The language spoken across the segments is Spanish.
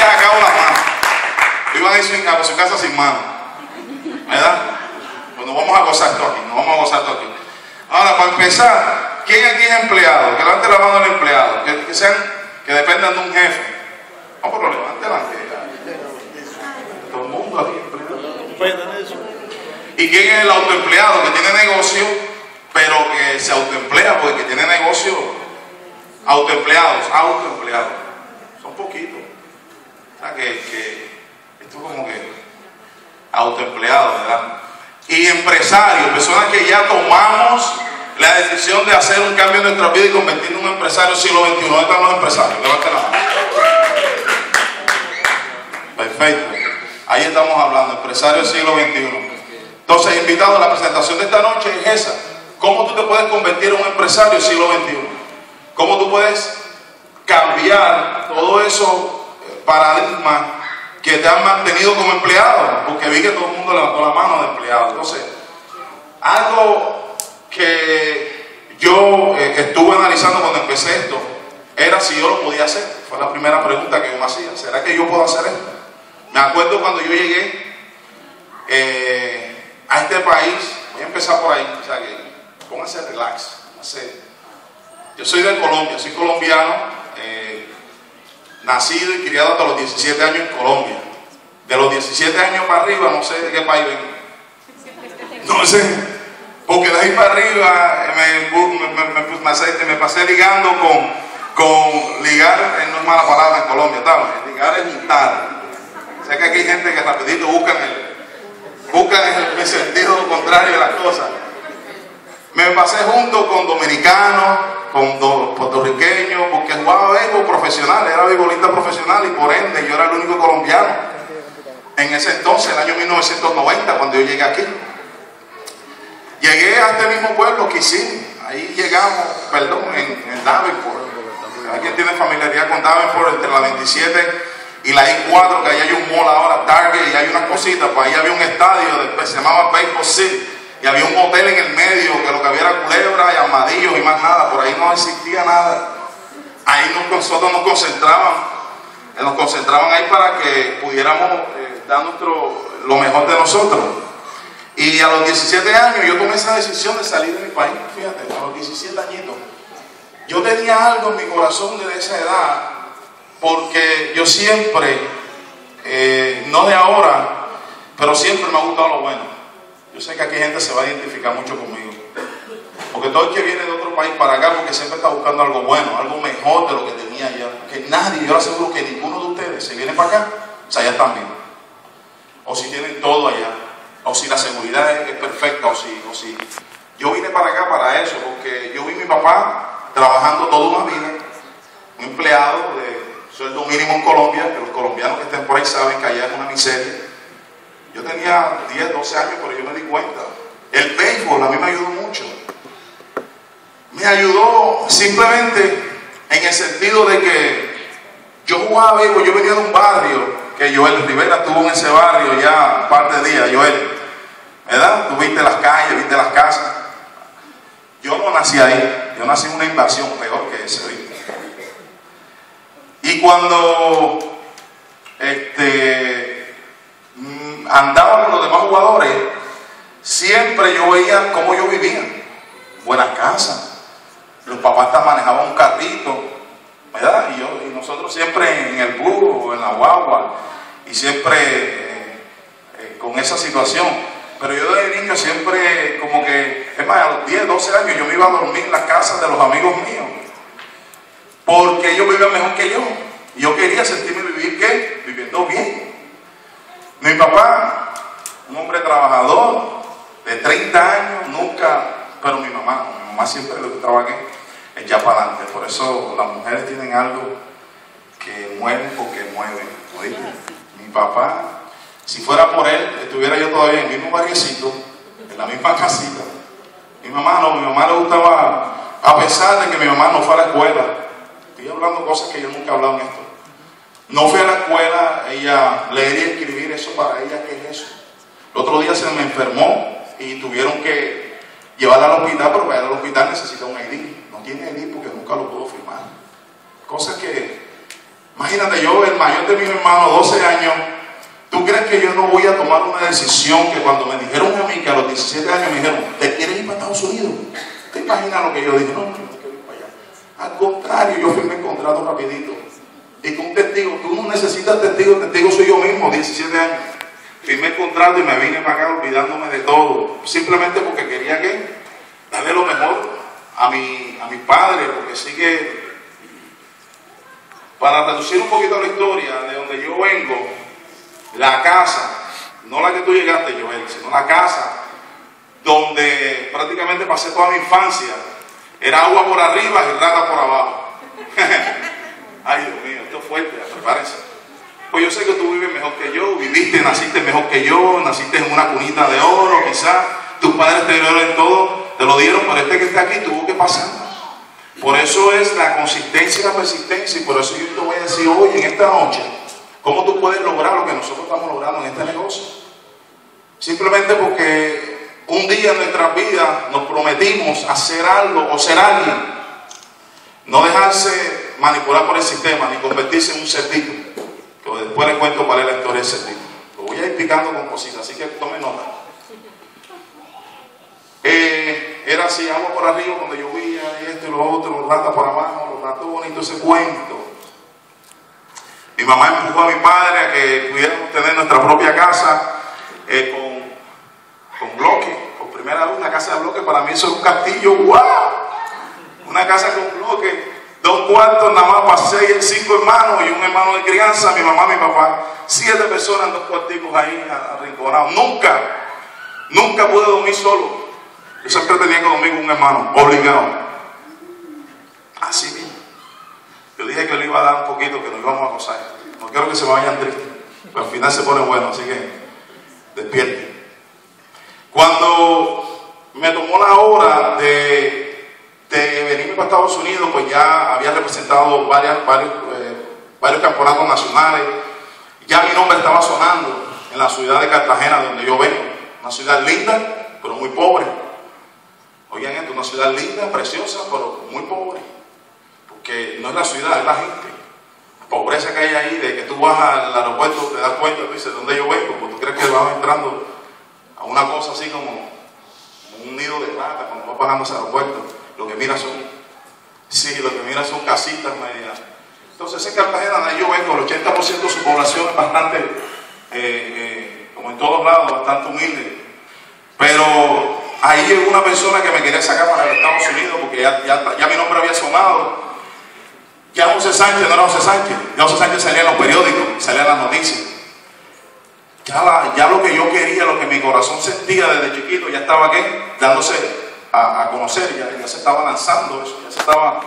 sacado las manos. Iban a su casa sin manos. ¿Verdad? Pues nos vamos a gozar esto aquí, nos vamos a gozar esto aquí. Ahora, para empezar, ¿quién aquí es empleado? Que levante la mano el empleado. Que dependan de un jefe. No, pero levántela. Todo el mundo aquí empleado. ¿Y quién es el autoempleado? Que tiene negocio, pero que se autoemplea, porque tiene negocio. Autoempleados. Son poquitos. O sea, que esto es como que autoempleados, ¿verdad? Y empresarios, personas que ya tomamos la decisión de hacer un cambio en nuestra vida y convertirnos en un empresario del siglo XXI. ¿Dónde están los empresarios? Levanten la mano. Perfecto. Ahí estamos hablando, empresarios del siglo XXI. Entonces, invitado, la presentación de esta noche es esa. ¿Cómo tú te puedes convertir en un empresario del siglo XXI? ¿Cómo tú puedes cambiar todos esos paradigmas que te han mantenido como empleado? Porque vi que todo el mundo levantó la mano de empleado. Entonces, algo que yo estuve analizando cuando empecé esto era si yo lo podía hacer. Fue la primera pregunta que yo me hacía. ¿Será que yo puedo hacer esto? Me acuerdo cuando yo llegué a este país. Voy a empezar por ahí. O sea que pónganse relax. Yo soy de Colombia, soy colombiano, nacido y criado hasta los 17 años en Colombia. De los 17 años para arriba, no sé de qué país vengo. No sé, porque de ahí para arriba me pasé ligando con ligar, no es mala palabra en Colombia, ¿sabes? Ligar es juntar. Sé que aquí hay gente que rapidito buscan el sentido contrario de las cosas. Me pasé junto con dominicanos, con puertorriqueños, porque jugaba béisbol profesional, era beisbolista profesional y por ende yo era el único colombiano. En ese entonces, el año 1990, cuando yo llegué aquí. Llegué a este mismo pueblo, Kissimmee. Ahí llegamos, en Davenport. ¿Alguien tiene familiaridad con Davenport? Entre la 27 y la I-4, que ahí hay un mall ahora, Target, y hay unas cositas. Pues ahí había un estadio, después se llamaba Baseball City. Y había un hotel en el medio, que lo que había era culebra y armadillos y más nada. Por ahí no existía nada. Ahí nosotros nos concentraban ahí para que pudiéramos dar lo mejor de nosotros. Y a los 17 años yo tomé esa decisión de salir de mi país. Fíjate, a los 17 añitos. Yo tenía algo en mi corazón desde esa edad, porque yo siempre, no de ahora, pero siempre me ha gustado lo bueno. Yo sé que aquí gente se va a identificar mucho conmigo, porque todo el que viene de otro país para acá, porque siempre está buscando algo bueno, algo mejor de lo que tenía allá. Que nadie, yo le aseguro que ninguno de ustedes se viene para acá, o sea, ya están bien, o si tienen todo allá, o si la seguridad es perfecta, o si yo vine para acá para eso, porque yo vi a mi papá trabajando toda una vida, un empleado de sueldo mínimo en Colombia, que los colombianos que estén por ahí saben que allá es una miseria. Yo tenía 10, 12 años, pero yo me di cuenta. El béisbol a mí me ayudó mucho. Me ayudó simplemente en el sentido de que yo jugaba béisbol, yo venía de un barrio, que Joel Rivera estuvo en ese barrio ya un par de días, Joel, ¿verdad? Tú viste las calles, viste las casas. Yo no nací ahí, yo nací en una invasión peor que ese, ¿viste? Y cuando andaba con los demás jugadores, siempre yo veía cómo ellos vivían. Buenas casas, los papás manejaban un carrito, ¿verdad? Y nosotros siempre en el bus o en la guagua, y siempre con esa situación. Pero yo de niño siempre como que, es más, a los 10, 12 años yo me iba a dormir en las casas de los amigos míos, porque ellos vivían mejor que yo. Y yo quería sentirme viviendo bien. Mi papá, un hombre trabajador, de 30 años, nunca, pero mi mamá siempre le gustaba que echar para adelante. Por eso las mujeres tienen algo que mueven porque mueven. Oye, mi papá, si fuera por él, estuviera yo todavía en el mismo barriecito, en la misma casita. Mi mamá no, mi mamá le gustaba, a pesar de que mi mamá no fue a la escuela. Estoy hablando cosas que yo nunca he hablado en esto. No fui a la escuela, ella leer y escribir, eso para ella, ¿qué es eso? El otro día se me enfermó y tuvieron que llevarla al hospital, pero para ir al hospital necesita un ID. No tiene ID porque nunca lo pudo firmar. Cosas que Imagínate, yo, el mayor de mis hermanos, 12 años, ¿tú crees que yo no voy a tomar una decisión que cuando me dijeron a mí que a los 17 años me dijeron, ¿te quieres ir para Estados Unidos? ¿Te imaginas lo que yo dije? No, no quiero ir para allá. Al contrario, yo firmé el contrato rapidito. Y con un testigo, que uno necesita testigo, el testigo soy yo mismo, 17 años. Firmé el contrato y me vine para acá olvidándome de todo. Simplemente porque quería que darle lo mejor a mi padre, porque sí que, para reducir un poquito la historia de donde yo vengo, la casa, no la que tú llegaste, Joel, sino la casa donde prácticamente pasé toda mi infancia, era agua por arriba y rata por abajo. Ay, Dios mío, esto es fuerte, prepárense. Pues yo sé que tú vives mejor que yo, viviste, naciste mejor que yo, naciste en una cunita de oro, quizás tus padres te dieron todo, te lo dieron, pero este que está aquí tuvo que pasar. Por eso es la consistencia y la persistencia, y por eso yo te voy a decir hoy, en esta noche, cómo tú puedes lograr lo que nosotros estamos logrando en este negocio. Simplemente porque un día en nuestras vidas nos prometimos hacer algo o ser alguien. No dejarse manipular por el sistema, ni convertirse en un cerdito. Que después les cuento cuál es la historia del cerdito. Lo voy a ir explicando con cositas, así que tomen nota. Era así, agua por arriba cuando llovía, y esto y lo otro, los ratas por abajo, los ratones y todo ese cuento. Mi mamá empujó a mi padre a que pudiéramos tener nuestra propia casa con bloques. Por primera vez una casa de bloques, para mí eso es un castillo, ¡wow! Una casa con bloques, 2 cuartos nada más para 5 hermanos y un hermano de crianza, mi mamá, mi papá, 7 personas en 2 cuarticos ahí arrinconados. Nunca pude dormir solo. Yo siempre tenía que dormir con un hermano, obligado. Así mismo. Yo dije que le iba a dar un poquito, que nos íbamos a gozar. No quiero que se me vayan tristes, pero al final se pone bueno, así que despierten. Cuando me tomó la hora de venirme para Estados Unidos, pues ya había representado varios campeonatos nacionales. Ya mi nombre estaba sonando en la ciudad de Cartagena, de donde yo vengo. Una ciudad linda, pero muy pobre. Oigan esto, una ciudad linda, preciosa, pero muy pobre. Porque no es la ciudad, es la gente. La pobreza que hay ahí, de que tú vas al aeropuerto, te das cuenta, tú dices, ¿dónde yo vengo? Pues tú crees que vas entrando a una cosa así como un nido de plata cuando vas bajando ese aeropuerto. Lo que miras son casitas medias. Entonces en Cartagena, de ahí yo vengo, el 80% de su población es bastante, como en todos lados, bastante humilde. Pero ahí llegó una persona que me quería sacar para los Estados Unidos porque ya mi nombre había sonado. Ya José Sánchez no era José Sánchez, ya José Sánchez salía en los periódicos, salía en las noticias. Ya lo que yo quería, lo que mi corazón sentía desde chiquito, ya estaba aquí, dándose a conocer, ya se estaba lanzando eso, ya se estaba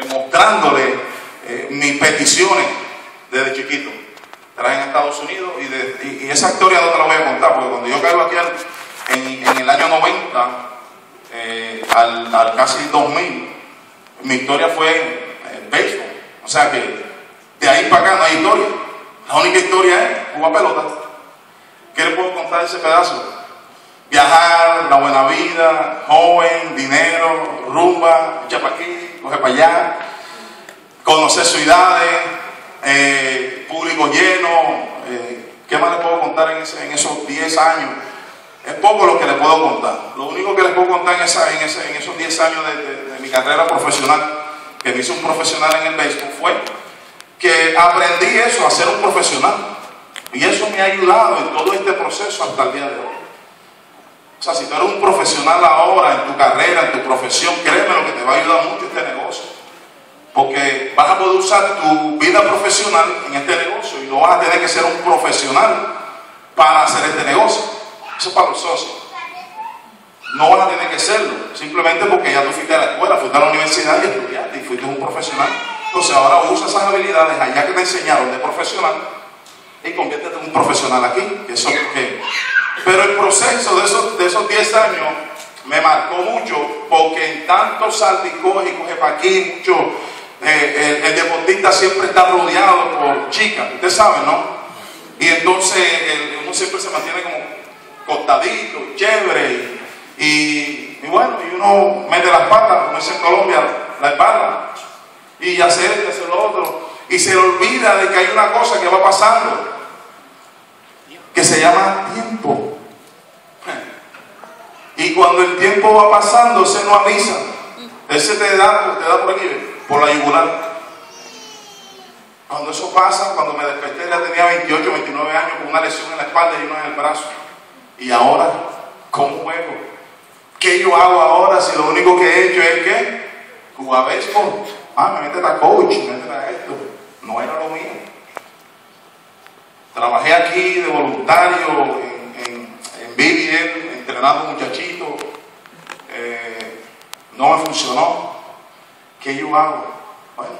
mostrándole mis peticiones desde chiquito. Traen a Estados Unidos y esa historia no te la voy a contar, porque cuando yo caigo aquí en el año 90, al casi 2000, mi historia fue béisbol. O sea que de ahí para acá no hay historia. La única historia es jugar pelota. ¿Qué le puedo contar de ese pedazo? Viajar, la buena vida, joven, dinero, rumba, echa para aquí, coge para allá, conocer ciudades, público lleno. ¿Qué más le puedo contar en esos 10 años? Es poco lo que le puedo contar. Lo único que les puedo contar en esos 10 años de mi carrera profesional, que me hizo un profesional en el béisbol, fue que aprendí eso, a ser un profesional. Y eso me ha ayudado en todo este proceso hasta el día de hoy. O sea, si tú eres un profesional ahora en tu carrera, en tu profesión, créeme lo que te va a ayudar mucho este negocio. Porque vas a poder usar tu vida profesional en este negocio y no vas a tener que ser un profesional para hacer este negocio. Eso es para los socios. No vas a tener que serlo, simplemente porque ya tú fuiste a la escuela, fuiste a la universidad y estudiaste y fuiste un profesional. Entonces ahora usa esas habilidades allá que te enseñaron de profesional y conviértete en un profesional aquí. Pero el proceso de esos 10 años me marcó mucho, porque en tanto salta y coge para aquí, mucho, el deportista siempre está rodeado por chicas, ustedes saben, ¿no? Y entonces uno siempre se mantiene como cortadito, chévere, y bueno, y uno mete las patas, como dice en Colombia, la espalda, y hacer lo otro. y se le olvida de que hay una cosa que va pasando, que se llama tiempo. Y cuando el tiempo va pasando, se no avisa. Ese te da por aquí, por la yugular. Cuando eso pasa, cuando me desperté ya tenía 28, 29 años con una lesión en la espalda y una en el brazo. Y ahora, ¿cómo juego? ¿Qué yo hago ahora si lo único que he hecho es que jugar béisbol? Me meten a coach, me meten a esto. No era lo mío. Trabajé aquí de voluntario en BBN, entrenando muchachitos. No me funcionó. ¿Qué yo hago? Bueno,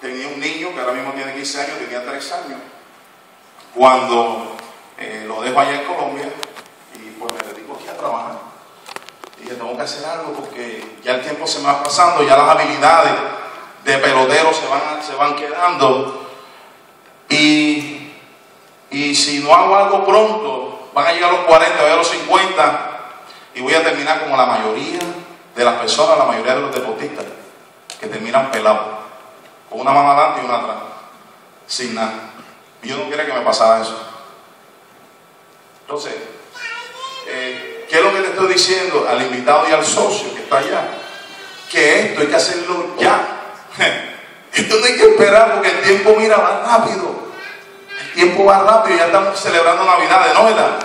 tenía un niño que ahora mismo tiene 15 años, tenía 3 años. Cuando lo dejo allá en Colombia y pues me dedico aquí a trabajar. Dije, tengo que hacer algo porque ya el tiempo se me va pasando, ya las habilidades de pelotero se van quedando. Y si no hago algo pronto, van a llegar a los 40, voy a los 50 y voy a terminar como la mayoría de las personas, la mayoría de los deportistas, que terminan pelados, con una mano adelante y una atrás, sin nada. Y yo no quería que me pasara eso. Entonces, ¿qué es lo que te estoy diciendo al invitado y al socio que está allá? Que esto hay que hacerlo ya. Esto no hay que esperar porque el tiempo, mira, va rápido. El tiempo va rápido, ya estamos celebrando Navidades, ¿no, verdad?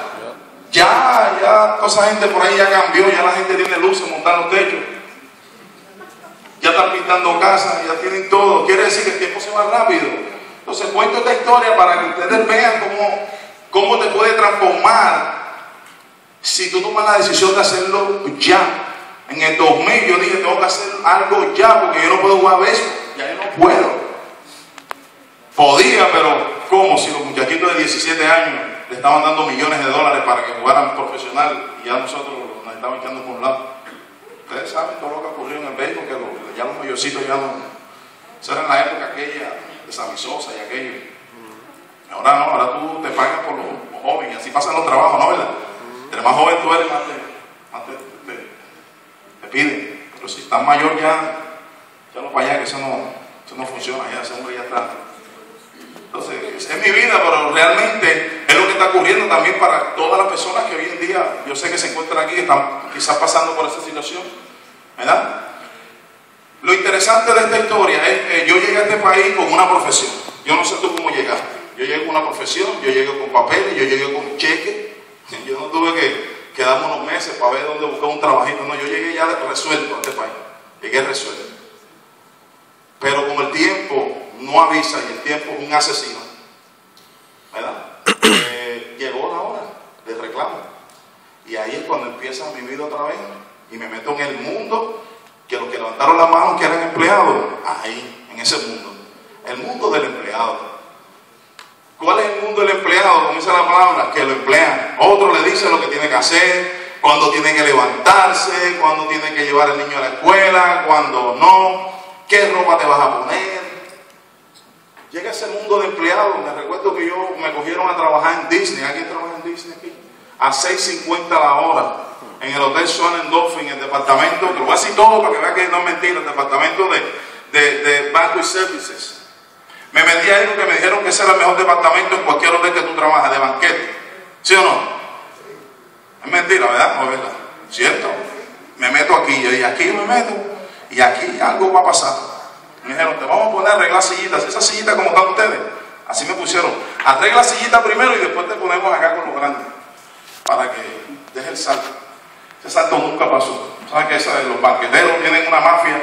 Ya toda esa gente por ahí ya cambió, ya la gente tiene luces montadas en los techos. Ya están pintando casas, ya tienen todo. Quiere decir que el tiempo se va rápido. Entonces cuento esta historia para que ustedes vean cómo te puede transformar si tú tomas la decisión de hacerlo ya. En el 2000 yo dije, tengo que hacer algo ya porque yo no puedo jugar béisbol. Ya yo no puedo. Podía, pero ¿cómo? Si los muchachitos de 17 años le estaban dando millones de dólares para que jugaran profesional y ya nosotros nos estaban echando por un lado. Ustedes saben todo lo que ocurrió en el béisbol, que ya los mayorcitos ya no... Esa era en la época aquella de Samisosa y aquello. Ahora no, ahora tú te pagas por los jóvenes, así pasan los trabajos, ¿no, verdad? Entre más joven tú eres, más te piden. Pero si estás mayor ya no para allá, que eso no funciona, ya ese hombre ya está. Entonces, es mi vida, pero realmente es lo que está ocurriendo también para todas las personas que hoy en día, yo sé que se encuentran aquí, que están quizás pasando por esa situación, ¿verdad? Lo interesante de esta historia es que yo llegué a este país con una profesión. Yo no sé tú cómo llegaste. Yo llegué con una profesión, yo llegué con papeles, yo llegué con un cheque. Yo no tuve que quedarme unos meses para ver dónde buscar un trabajito. No, yo llegué ya resuelto a este país. Llegué resuelto. Pero con el tiempo no avisa y el tiempo es un asesino, ¿verdad? Llegó la hora del reclamo. Y ahí es cuando empieza mi vida otra vez. Y me meto en el mundo que los que levantaron las manos que eran empleados. Ahí, en ese mundo. El mundo del empleado. ¿Cuál es el mundo del empleado? Como dice la palabra, que lo emplean. Otro le dice lo que tiene que hacer, cuándo tiene que levantarse, cuándo tiene que llevar al niño a la escuela, cuándo no, qué ropa te vas a poner. Llega ese mundo de empleados. Me recuerdo que me cogieron a trabajar en Disney. ¿Alguien trabaja en Disney aquí? A $6.50 la hora. En el Hotel Swan and Dolphin, el departamento, que lo voy a decir todo para que vean que no es mentira, el departamento de Banco y Services. Me metí ahí porque me dijeron que ese era el mejor departamento en cualquier hotel que tú trabajas, de banquete. ¿Sí o no? Es mentira, ¿verdad? No es verdad. ¿Cierto? Me meto aquí, y aquí me meto, y aquí algo va a pasar. Me dijeron, te vamos a poner a arreglar sillitas, esas sillitas como están ustedes. Así me pusieron, arregla sillita primero y después te ponemos acá con los grandes, para que deje el salto. Ese salto nunca pasó. ¿Sabes que los banqueteros tienen una mafia?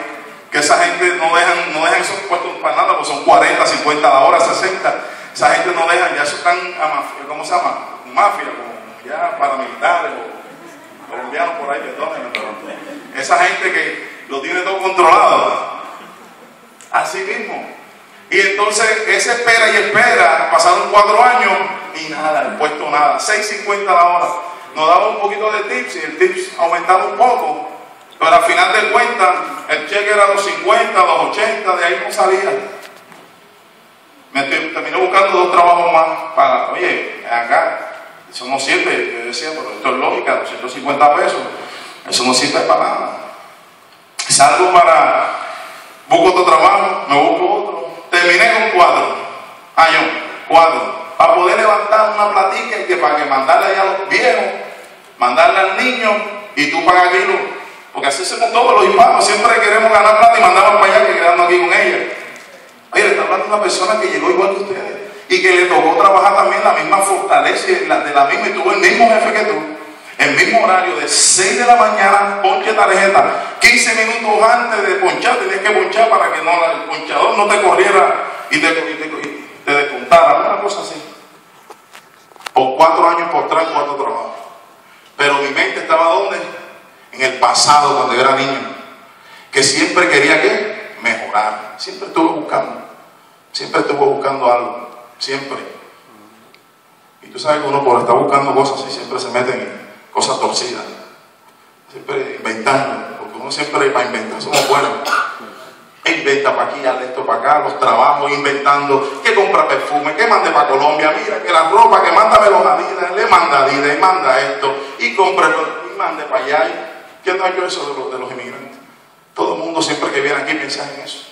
Que esa gente no dejan esos puestos para nada, pues son 40, 50 la hora, 60. Esa gente no dejan, ya eso están a mafia, ¿cómo se llama? Mafia, como ya paramilitares o colombianos por ahí, perdónenme, pero esa gente que lo tiene todo controlado. Así mismo. Y entonces ese espera y espera, pasaron 4 años y nada, el puesto nada, 6.50 la hora. Nos daba un poquito de tips y el tips aumentaba un poco. Pero al final de cuentas, el cheque era los 50, los 80, de ahí no salía. Terminé buscando 2 trabajos más para, oye, acá, eso no sirve. Yo decía, pero esto es lógica, 250 pesos, eso no sirve para nada. Salgo busco otro trabajo, me busco otro, terminé con 4 años, 4, para poder levantar una platica y que para que mandarle allá a los viejos, mandarle al niño y tú pagas aquí, porque así somos todos los hispanos, siempre queremos ganar plata y mandamos para allá que quedando aquí con ella. Oye, le está hablando una persona que llegó igual que ustedes y que le tocó trabajar también la misma fortaleza de la misma, y tuvo el mismo jefe que tú, el mismo horario de 6 de la mañana, ponche tarjeta, 15 minutos antes de ponchar, tenías que ponchar para que el ponchador no te corriera y te descontara, una cosa así. Por 4 años, por 3, 4 trabajos. Pero mi mente estaba ¿dónde? En el pasado, cuando yo era niño, que siempre quería ¿qué? Mejorar. Siempre estuve buscando algo, siempre. Y tú sabes que uno por estar buscando cosas y siempre se mete en cosas torcidas, siempre inventando, porque uno siempre para inventar somos buenos. Inventa para aquí, hazle esto para acá, los trabajos, inventando, que compra perfume, que mande para Colombia, mira, que la ropa, que mándame los Adidas, le manda Adidas y manda esto, y compre y mande para allá. ¿Quién no ha hecho eso de los inmigrantes? Todo el mundo siempre que viene aquí piensa en eso.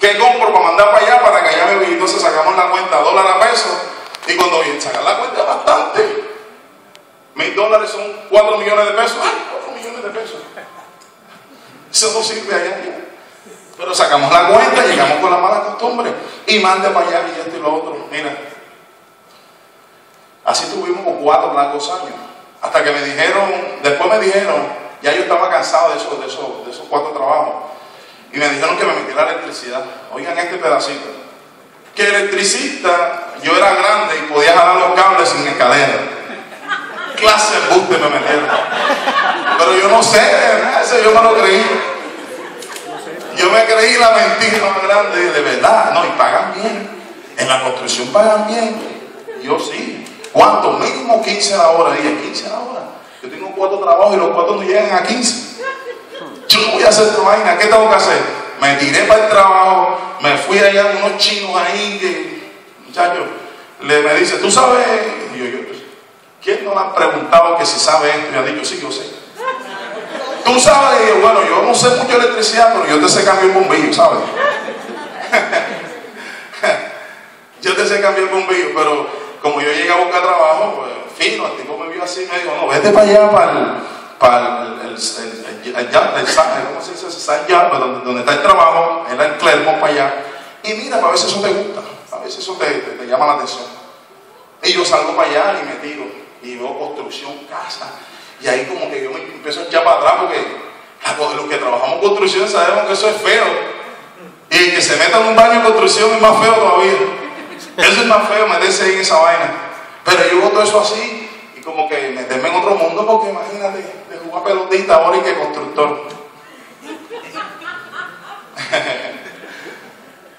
¿Qué compro para mandar para allá para que allá me vea? Entonces sacamos la cuenta dólar a peso, y cuando sacan la cuenta bastante, $1,000 son 4 millones de pesos. ¡Ay, 4 millones de pesos! Eso no sirve allá. Pero sacamos la cuenta, llegamos con la mala costumbre y mande para allá y esto y lo otro. Mira, así tuvimos por 4 largos años. Hasta que después me dijeron, ya yo estaba cansado de esos 4 trabajos. Y me dijeron que me metiera la electricidad. Oigan este pedacito. Que electricista, yo era grande y podía jalar los cables sin cadena. Clase de embuste me metieron. Pero yo no sé, eso yo me lo creí. Yo me creí la mentira más grande, de verdad. No, y pagan bien. En la construcción pagan bien. Yo sí. ¿Cuánto? Mínimo 15 a la hora. Dije, 15 a la hora. Yo tengo 4 trabajos y los 4 no llegan a 15. Yo no voy a hacer esta vaina. ¿Qué tengo que hacer? Me tiré para el trabajo. Me fui allá con unos chinos ahí que, muchachos, me dice, ¿tú sabes? Y yo, ¿quién no le han preguntado que si sabe esto? Y ha dicho, sí, yo sé. ¿Tú sabes? Y yo, bueno, yo no sé mucho de electricidad, pero yo te sé cambiar el bombillo, ¿sabes? Yo te sé cambiar el bombillo, pero como yo llegué a buscar trabajo, pues fino, el tipo me vio así y me dijo, no, vete para allá, para ¿cómo se dice? Donde está el trabajo, era el Clermont para allá. Y mira, para ver si eso te gusta, a veces eso te llama la atención. Y yo salgo para allá y me tiro, y veo construcción, casa. Y ahí como que yo me empiezo a echar para atrás porque los que trabajamos construcción sabemos que eso es feo. Y el que se meta en un baño de construcción es más feo todavía. Eso es más feo, meterse ahí en esa vaina. Pero yo veo todo eso así y como que meterme en otro mundo porque imagínate, de jugar pelotita ahora y que constructor.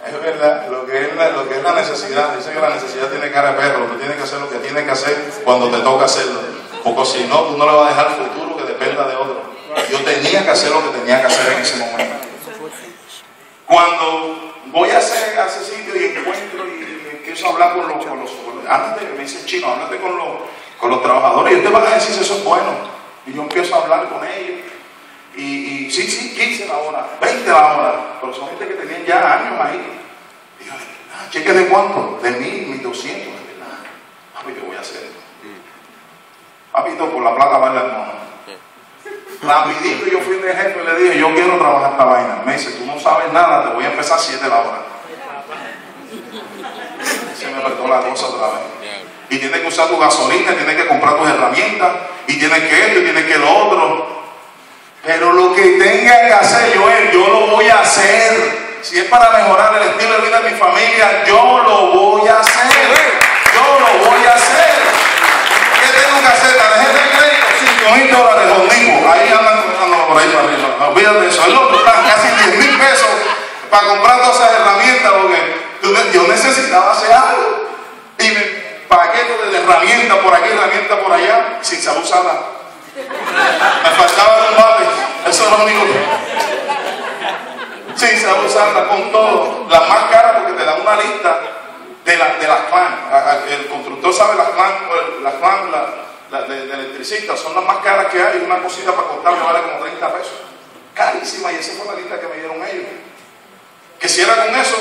Es verdad, lo que es la necesidad. Dice que la necesidad tiene cara de perro. Tú tienes que hacer lo que tienes que hacer cuando te toca hacerlo. Porque si no, tú no le vas a dejar el futuro que dependa de otro. Yo tenía que hacer lo que tenía que hacer en ese momento. Cuando voy a ese sitio y encuentro y empiezo a hablar con los ándate, me dice el chino, ándate con los trabajadores y ustedes van a decir si eso es bueno. Y yo empiezo a hablar con ellos. Y sí, 15 la hora, 20 la hora. Pero son gente que tenían ya años ahí. Y yo, ¿cheque de cuánto? De 1,200, de verdad. Papi, ¿qué voy a hacer? Papito, por la plata vale el mono. Rapidito yo fui de jefe y le dije, yo quiero trabajar esta vaina. Me dice, tú no sabes nada, te voy a empezar a 7 la hora. Se me apretó la cosa otra vez. Y tienes que usar tu gasolina, tienes que comprar tus herramientas, y tienes que esto, y tienes que lo otro. Pero lo que tenga que hacer yo lo voy a hacer. Si es para mejorar el estilo de vida de mi familia, yo lo voy a hacer. Yo lo voy a hacer. ¿Qué tengo que hacer? Tarjeta de crédito, $5,000, conmigo. Ahí andan comprando por ahí para arriba. Olvídate de eso. El otro está casi $10,000 para comprar todas esas herramientas porque yo necesitaba hacer algo. Y me paqueto de herramientas por aquí, herramientas por allá, sin saber usarla. Me faltaba un bate. Eso es lo único que... Sin saber usarla, con todo. Las más caras porque te dan una lista de las clan. El constructor sabe las clan de electricistas son las más caras que hay. Una cosita para cortar me vale como $30. Carísima, y esa fue la lista que me dieron ellos. Que si era con eso,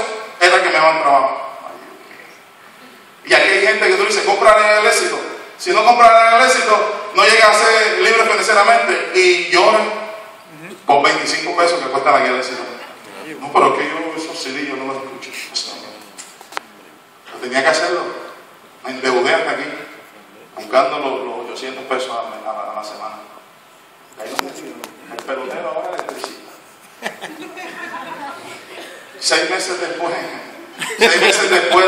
es la que me da trabajo. Y aquí hay gente que tú dices, cómprale el éxito. Si no compran el éxito, no llega a ser libre financieramente y lloran por 25 pesos que cuesta la guía del éxito. No, pero es que yo esos CD yo no los escucho. Yo tenía que hacerlo. Me endeudé hasta aquí, buscando los 800 pesos a la semana. Ahí donde el pelotero ahora electricista. 6 meses después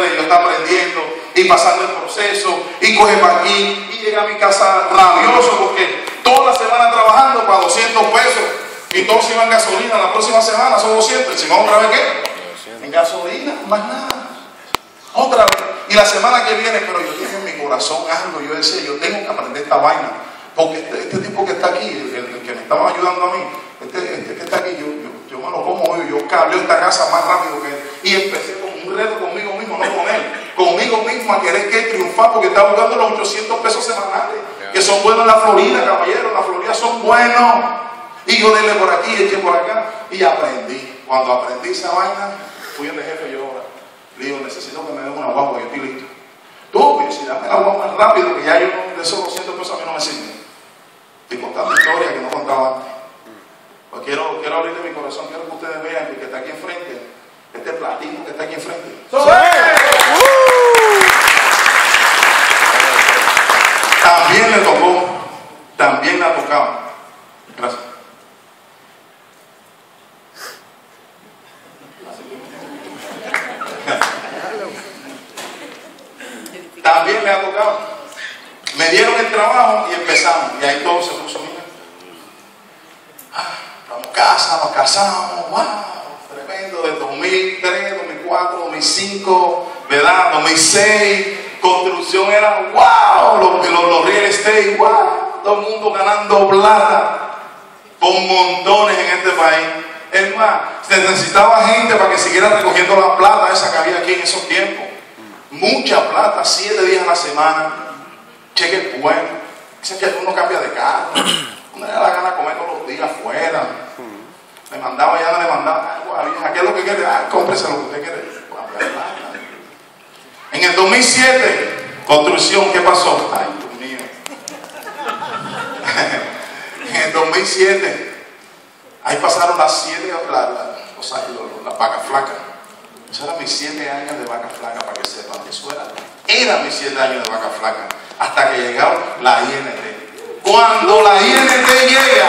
de yo estar aprendiendo y pasando el proceso y coge para aquí y llega a mi casa rabioso porque toda la semana trabajando para 200 pesos y todos se iban en gasolina, la próxima semana son 200, si no otra vez ¿qué? En gasolina, más nada, otra vez, y la semana que viene, pero yo tengo en mi corazón algo, yo decía, yo tengo que aprender esta vaina, porque este tipo que está aquí, el que me estaba ayudando a mí, este que está aquí, yo me lo como hoy, yo cableo esta casa más rápido que él, y empecé con un reto conmigo mismo, no con él, conmigo mismo a querer que triunfar, porque estaba buscando los 800 pesos semanales, que son buenos en la Florida, caballero, en la Florida son buenos, y yo dele por aquí, eché por acá, y aprendí. Cuando aprendí esa vaina, fui al jefe yo ahora, le digo, necesito que me den una guagua, yo estoy listo. Tú, pues si dame la guagua más rápido, que ya yo de esos 200 pesos a mí no me sirven. Estoy contando historias que no contaba antes. Pues quiero abrirle mi corazón, quiero que ustedes vean que el que está aquí enfrente, este platino que está aquí enfrente. También le tocó, también le ha tocado. Gracias. También me ha tocado. Me dieron el trabajo y empezamos. Y ahí todo se puso, mira. Compramos casa, nos casamos, wow, tremendo, del 2003, 2004, 2005, ¿verdad? 2006, construcción era, wow, los real estate, wow, todo el mundo ganando plata, con montones en este país. Es más, se necesitaba gente para que siguiera recogiendo la plata esa que había aquí en esos tiempos. Mucha plata, 7 días a la semana, cheque bueno. Dice que uno cambia de carro, uno le da la gana de comer todos los días afuera. Le mandaba, ya no le mandaba, ¿qué es lo que quiere? Cómprese lo que usted quiere. En el 2007, construcción, ¿qué pasó? Ay, Dios mío. En el 2007, ahí pasaron las 7, las vacas flacas. Eso eran mis 7 años de vaca flaca, para que sepan. Eso era mis 7 años de vaca flaca. Hasta que llegó la INT. Cuando la INT llega,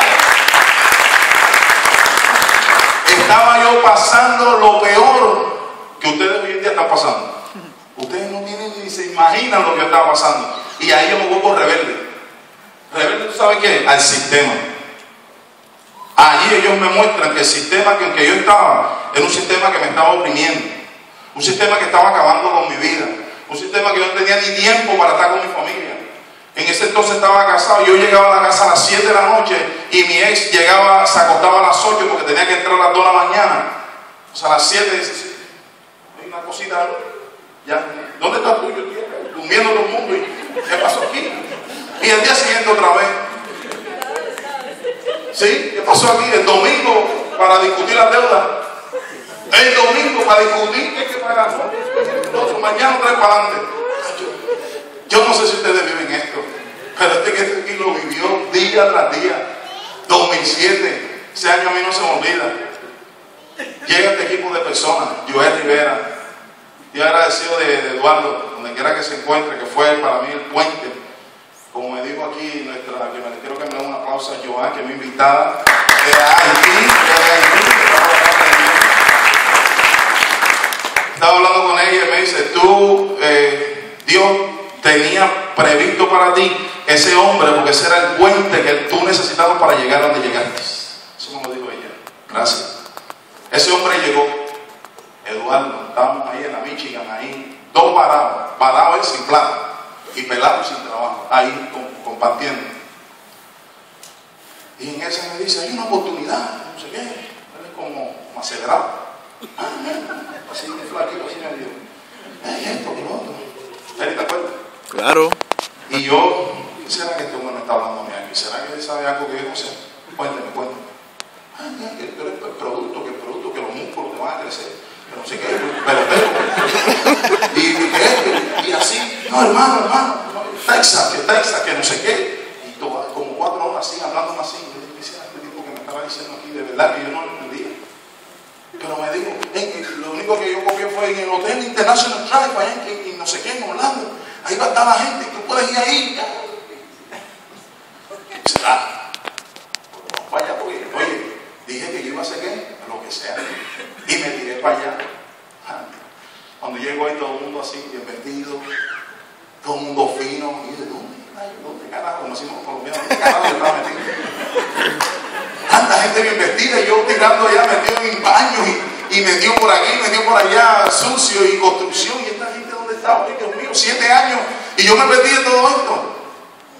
estaba yo pasando lo peor que ustedes hoy en día están pasando. Ustedes no tienen ni se imaginan lo que yo estaba pasando. Y ahí yo me vuelvo rebelde. Rebelde, ¿tú sabes qué? Al sistema. Allí ellos me muestran que el sistema en que yo estaba era un sistema que me estaba oprimiendo, un sistema que estaba acabando con mi vida, un sistema que yo no tenía ni tiempo para estar con mi familia. En ese entonces estaba casado, yo llegaba a la casa a las 7 de la noche y mi ex llegaba, se acostaba a las 8 porque tenía que entrar a las 2 de la mañana. O sea, a las 7 dice, sí, hay una cosita, ya, ¿dónde estás tú? Yo estoy durmiendo todo el mundo, y ¿qué pasó aquí? Y el día siguiente otra vez. ¿Sí? ¿Qué pasó aquí? El domingo para discutir las deudas. El domingo para discutir qué hay que pagar. Mañana trae para adelante. Yo no sé si ustedes viven esto, pero este que aquí lo vivió día tras día. 2007, ese año a mí no se me olvida. Llega este equipo de personas, Joel Rivera. Yo agradecido de Eduardo, donde quiera que se encuentre, que fue para mí el puente. Como me dijo aquí quiero que me den un aplauso a Joan, que es mi invitada de Haití, Estaba hablando con ella y me dice, tú, Dios tenía previsto para ti ese hombre, porque ese era el puente que tú necesitabas para llegar a donde llegaste. Eso me lo dijo ella. Gracias. Ese hombre llegó, Eduardo, estábamos ahí en la Michigan, ahí, 2 parados él sin plata y pelado sin trabajo, ahí compartiendo. Y en esa me dice, hay una oportunidad, no sé qué, él es como acelerado, así de flaquito, así me dijo, esto, que lo otro. ¿Te acuerdas? Claro. Y yo, ¿qué será que este hombre me está hablando a mí aquí? ¿Será que él sabe algo que yo no sé? Cuéntame. Que el producto, que los músculos te van a crecer. no sé qué, pelotero. Y así, no, hermano, Texas, que no sé qué. Y todo, como 4 horas así, hablando así. Yo decía, este tipo que me estaba diciendo aquí, de verdad que yo no lo entendía. Pero me dijo, lo único que yo copié fue en el Hotel International Drive, allá en no sé qué, en Orlando. Ahí va a estar la gente, tú puedes ir ahí. ¿Será? Vamos para allá, porque, oye, dije que yo iba a hacer qué, lo que sea. Y me tiré para allá. Cuando llego ahí, todo el mundo así, bien vestido, todo el mundo fino. Y yo, ¿dónde carajo? Como decimos los colombianos, ¿dónde carajo yo estaba metido? Tanta gente bien vestida, y yo tirando allá, metido en baños, y metido por aquí, metido por allá, sucio y construcción. Y esta gente, ¿dónde estaba? Ay, Dios mío, 7 años, y yo me metí en todo esto.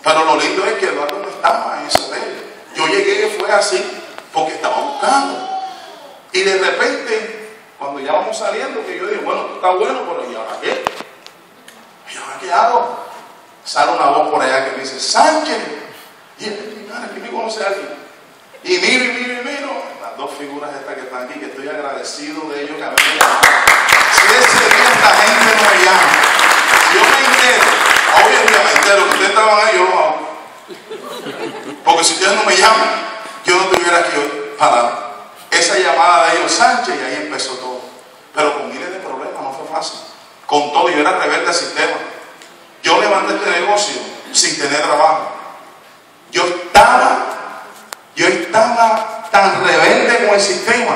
Pero lo lindo es que Eduardo no estaba en ese hotel. Yo llegué y fue así, porque estaba buscando. Y de repente, cuando ya vamos saliendo, que yo digo, bueno, esto está bueno, pero ¿y ahora qué? ¿Y ahora qué hago? Sale una voz por allá que me dice, Sánchez. Y aquí me conoce alguien. Y miro, las 2 figuras estas que están aquí, que estoy agradecido de ellos que a mí me llamaron. Si ese día esta gente no me llama, si yo me entero, hoy en día me entero que ustedes estaban ahí, yo lo hago. Porque si ustedes no me llaman, yo no estuviera aquí hoy parado. Esa llamada de ellos, Sánchez, y ahí empezó todo. Pero con miles de problemas, no fue fácil. Con todo, yo era rebelde al sistema. Yo levanté este negocio sin tener trabajo. Yo estaba tan rebelde con el sistema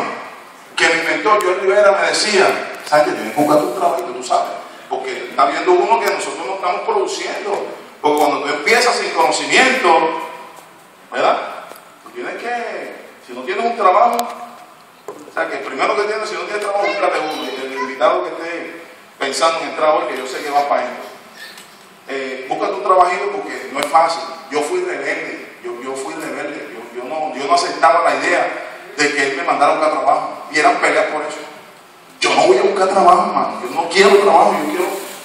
que mi mentor, Joel Rivera, me decía, Sánchez, tienes que buscar tu trabajo, tú sabes. Porque está viendo uno que nosotros no estamos produciendo. Porque cuando tú empiezas sin conocimiento, ¿verdad? Tú tienes que, si no tienes un trabajo, o sea, que primero que tienes, si no tienes trabajo, búscate uno. Y el invitado que esté pensando en entrar hoy, que yo sé que va para él, búscate un trabajito porque no es fácil. Yo fui rebelde, yo fui rebelde, yo no aceptaba la idea de que él me mandara a buscar trabajo. Y eran peleas por eso. Yo no voy a buscar trabajo, hermano. Yo no quiero trabajo,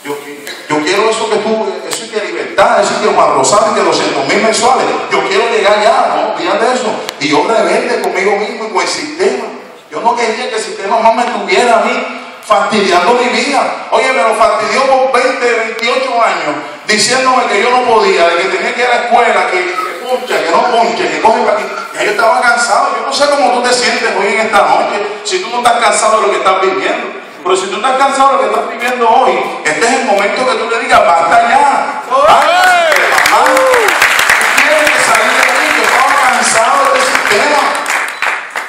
yo quiero eso que tú, eso es que libertad, eso es que Juan Rosario, que 200,000 mensuales. Yo quiero llegar ya, no, fíjate eso. Y yo rebelde conmigo mismo y con el sistema. Yo no quería que el sistema no me tuviera a mí fastidiando mi vida. Oye, me lo fastidió por 20, 28 años, diciéndome que yo no podía, de que tenía que ir a la escuela, que poncha, que no ponche, que coge para aquí. Ya yo estaba cansado. Yo no sé cómo tú te sientes hoy en esta noche, si tú no estás cansado de lo que estás viviendo. Pero si tú estás cansado de lo que estás viviendo hoy, este es el momento que tú le digas, basta ya. Basta. Tienes que salir de aquí. Yo estaba cansado del sistema.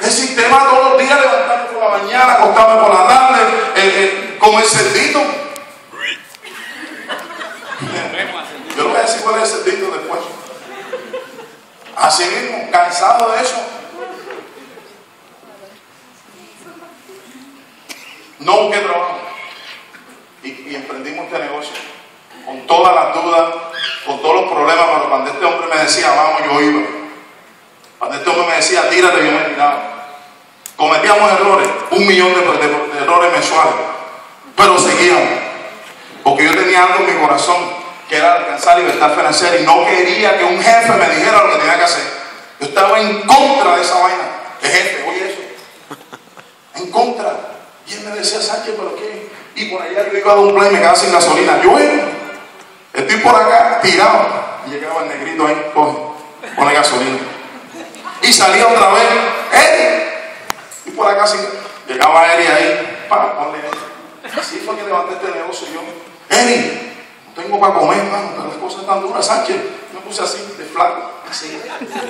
El sistema todos los días, levantarme por la mañana, acostarme por la tarde, con el cerdito. Yo le voy a decir cuál es el cerdito después. Así mismo, cansado de eso. No busqué trabajo. Y emprendimos este negocio. Con todas las dudas, con todos los problemas, pero cuando este hombre me decía, vamos, yo iba. Cuando este hombre me decía, tírate, yo me tiraba. Cometíamos errores, 1 millón de errores mensuales, pero seguíamos. Porque yo tenía algo en mi corazón, que era alcanzar libertad financiera, y no quería que un jefe me dijera lo que tenía que hacer. Yo estaba en contra de esa vaina. El jefe, oye eso. En contra. Y él me decía, Sánchez, ¿pero qué? Y por allá yo iba a dar un play y me quedaba sin gasolina. Yo estoy por acá tirado. Y llegaba el negrito ahí, coge, pone gasolina. Y salía otra vez, y por acá llegaba Eri ahí, ponle ahí. Así fue que levanté este negocio yo. Eri, no tengo para comer, hermano, pero las cosas están duras. Sánchez, me puse así, de flaco, así,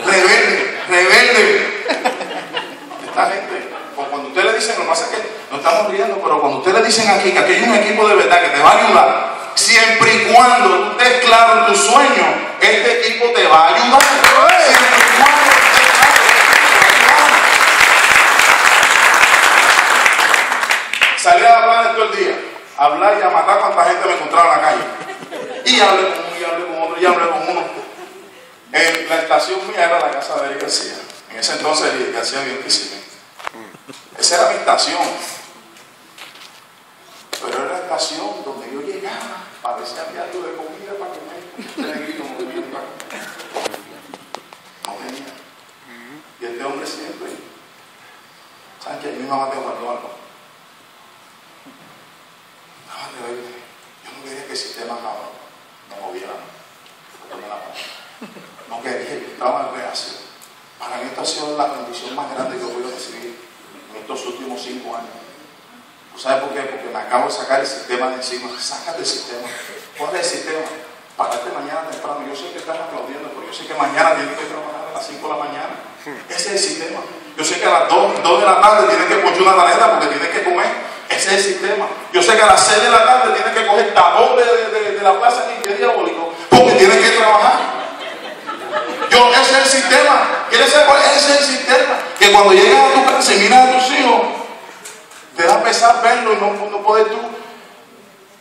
rebelde. Esta gente, cuando usted le dicen, lo que pasa es que no estamos riendo, pero cuando usted le dicen aquí que aquí hay un equipo de verdad que te va a ayudar, siempre y cuando tú estés claro en tu sueño, este equipo te va a ayudar. Siempre y cuando estés claro, salí a hablar todo el día, a hablar y a matar cuanta gente me encontraba en la calle. Y hablé con uno, y hablé con otro, y hablé con uno. La estación mía era la casa de Eric García. En ese entonces Eric García bien difícil. Esa era mi estación. Pero era la estación donde yo llegaba para ver si había algo de comida para comer. No tenía. Y este hombre siempre, Sánchez, mi mamá te guardó algo. No quería, yo estaba reacio. Para mí esta ha sido la bendición más grande que yo puedo recibir en estos últimos 5 años. ¿Sabes por qué? Porque me acabo de sacar el sistema de encima. Sácate el sistema. ¿Cuál es el sistema? Párate mañana temprano. Yo sé que estás aplaudiendo, pero yo sé que mañana tienes que trabajar a las 5 de la mañana. Ese es el sistema. Yo sé que a las 2 de la tarde tienes que coger una tarjeta porque tienes que comer. Ese es el sistema. Yo sé que a las 6 de la tarde tienes que coger tapón de la plaza de diabólico porque tienes que trabajar. Ese es el sistema. ¿Quieres saber cuál es? Ese es el sistema. Que cuando llegas a tu casa y miras a tus hijos, te da pesar verlo y no poder tú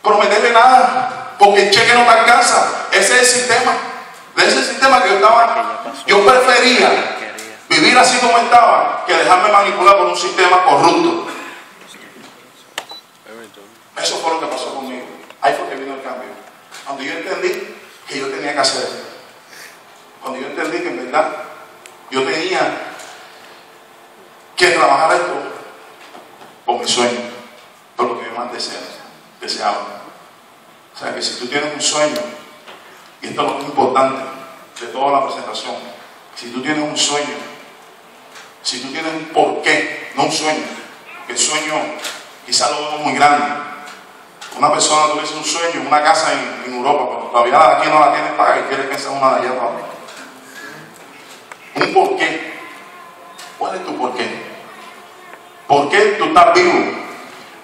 prometerle nada porque el cheque no te alcanza. Ese es el sistema. De ese sistema que yo estaba. Yo prefería vivir así como estaba que dejarme manipular por un sistema corrupto. Eso fue lo que pasó conmigo. Ahí fue que vino el cambio. Cuando yo entendí que yo tenía que hacer. Cuando yo entendí que en verdad yo tenía que trabajar esto por mi sueño, por lo que yo más deseaba. O sea que si tú tienes un sueño, y esto es lo más importante de toda la presentación, si tú tienes un sueño, si tú tienes un porqué, no un sueño, que el sueño quizás lo vemos muy grande. Una persona tuviese un sueño, una casa en Europa, pero todavía aquí no la tiene paga y quiere pensar una de allá todavía. Un porqué. ¿Cuál es tu porqué? ¿Por qué tú estás vivo?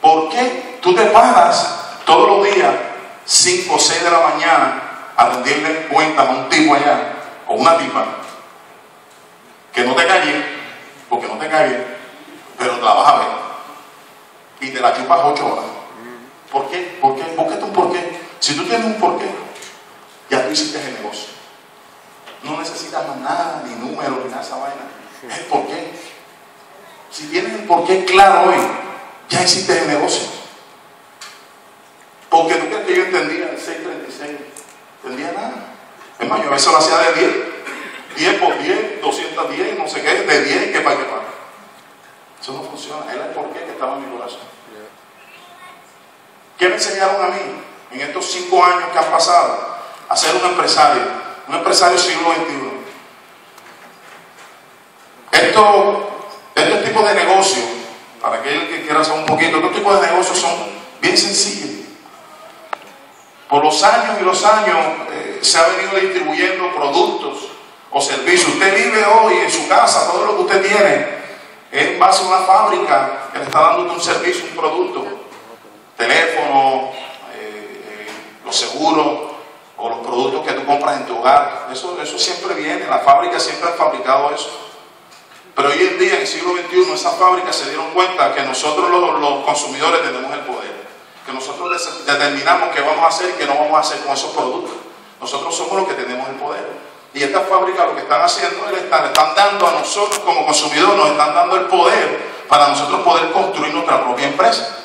¿Por qué tú te paras todos los días 5 o 6 de la mañana a rendirle cuentas a un tipo allá o una tipa que no te cae bien, porque no te cae bien, pero trabaja bien y te la chupas 8 horas? ¿Por qué? ¿Por qué? Búscate un porqué. Si tú tienes un porqué, ya tú hiciste el negocio. No necesitas más nada, ni números, ni nada de esa vaina. Es el porqué. Si tienes el porqué claro hoy, ya hiciste el negocio. Porque tú crees que yo entendía el 636, entendía nada. Es más, yo a veces lo hacía de 10 por 10, 210, no sé qué, de 10, que para qué para. Eso no funciona. Era el porqué que estaba en mi corazón. ¿Qué me enseñaron a mí en estos 5 años que han pasado? A ser un empresario siglo XXI. Estos tipos de negocios, para aquel que quiera saber un poquito, estos tipos de negocios son bien sencillos. Por los años y los años se ha venido distribuyendo productos o servicios. Usted vive hoy en su casa, todo lo que usted tiene es en base a una fábrica que le está dando un servicio, un producto. Teléfono, los seguros o los productos que tú compras en tu hogar. Eso siempre viene, la fábrica siempre ha fabricado eso. Pero hoy en día, en el siglo XXI, esas fábricas se dieron cuenta que nosotros los consumidores tenemos el poder, que nosotros determinamos qué vamos a hacer y qué no vamos a hacer con esos productos. Nosotros somos los que tenemos el poder. Y estas fábricas lo que están haciendo, le están dando a nosotros como consumidores, nos están dando el poder para nosotros poder construir nuestra propia empresa.